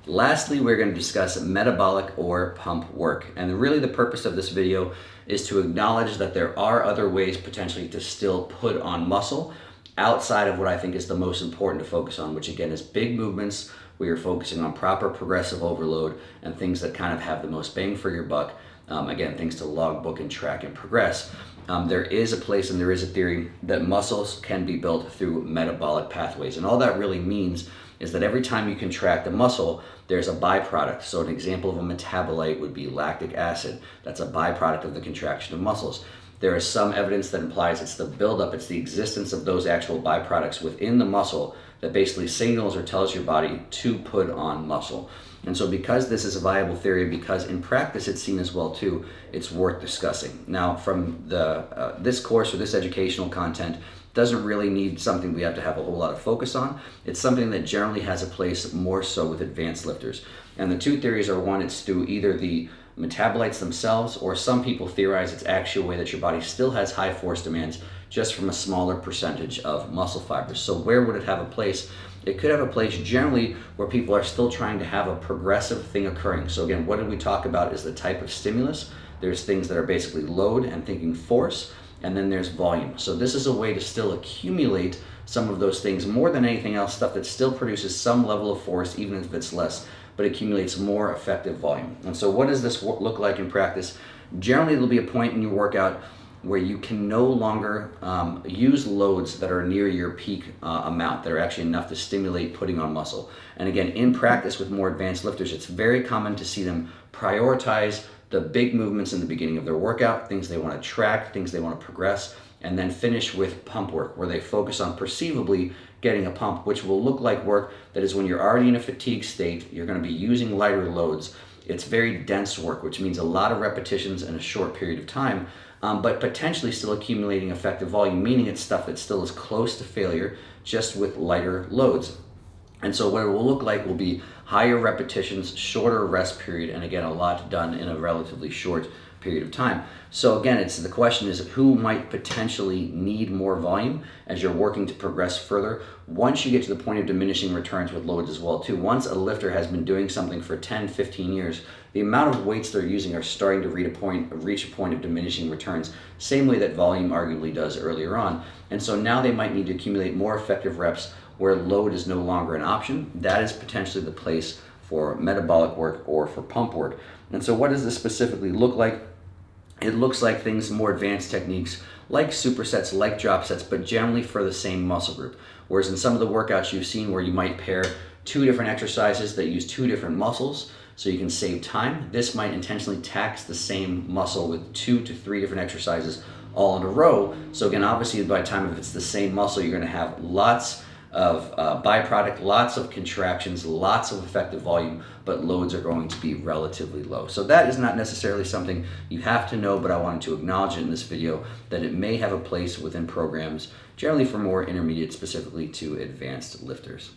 Lastly, we're going to discuss metabolic or pump work. And really the purpose of this video is to acknowledge that there are other ways potentially to still put on muscle outside of what I think is the most important to focus on, which again is big movements where you're focusing on proper progressive overload and things that kind of have the most bang for your buck. Again, things to logbook and track and progress. There is a place and there is a theory that muscles can be built through metabolic pathways. And all that really means is that every time you contract a muscle, there's a byproduct. So an example of a metabolite would be lactic acid. That's a byproduct of the contraction of muscles. There is some evidence that implies it's the buildup, it's the existence of those actual byproducts within the muscle that basically signals or tells your body to put on muscle. And so because this is a viable theory, because in practice it's seen as well too, it's worth discussing. Now from this course or this educational content doesn't really need something we have to have a whole lot of focus on. It's something that generally has a place more so with advanced lifters. And the two theories are, one, it's through either the metabolites themselves, or some people theorize it's actually a way that your body still has high force demands just from a smaller percentage of muscle fibers. So where would it have a place? It could have a place generally where people are still trying to have a progressive thing occurring. So again, what did we talk about is the type of stimulus. There's things that are basically load and thinking force, and then there's volume. So this is a way to still accumulate some of those things more than anything else, stuff that still produces some level of force, even if it's less, but accumulates more effective volume. And so what does this look like in practice? Generally, there'll be a point in your workout where you can no longer use loads that are near your peak amount, that are actually enough to stimulate putting on muscle. And again, in practice with more advanced lifters, it's very common to see them prioritize the big movements in the beginning of their workout, things they want to track, things they want to progress, and then finish with pump work, where they focus on perceivably getting a pump, which will look like work that is when you're already in a fatigue state, you're going to be using lighter loads. It's very dense work, which means a lot of repetitions in a short period of time, but potentially still accumulating effective volume, meaning it's stuff that still is close to failure, just with lighter loads. And so what it will look like will be higher repetitions, shorter rest period, and again, a lot done in a relatively short period of time. So again, the question is who might potentially need more volume as you're working to progress further once you get to the point of diminishing returns with loads as well too. Once a lifter has been doing something for 10, 15 years, the amount of weights they're using are starting to reach a point of diminishing returns, same way that volume arguably does earlier on. And so now they might need to accumulate more effective reps where load is no longer an option. That is potentially the place for metabolic work or for pump work. And so what does this specifically look like? It looks like things, more advanced techniques like supersets, like drop sets, but generally for the same muscle group. Whereas in some of the workouts you've seen where you might pair two different exercises that use two different muscles so you can save time, this might intentionally tax the same muscle with 2 to 3 different exercises all in a row. So again, obviously by the time if it's the same muscle, you're going to have lots of byproduct, lots of contractions, lots of effective volume, but loads are going to be relatively low. So that is not necessarily something you have to know, but I wanted to acknowledge in this video that it may have a place within programs, generally for more intermediate, specifically to advanced lifters.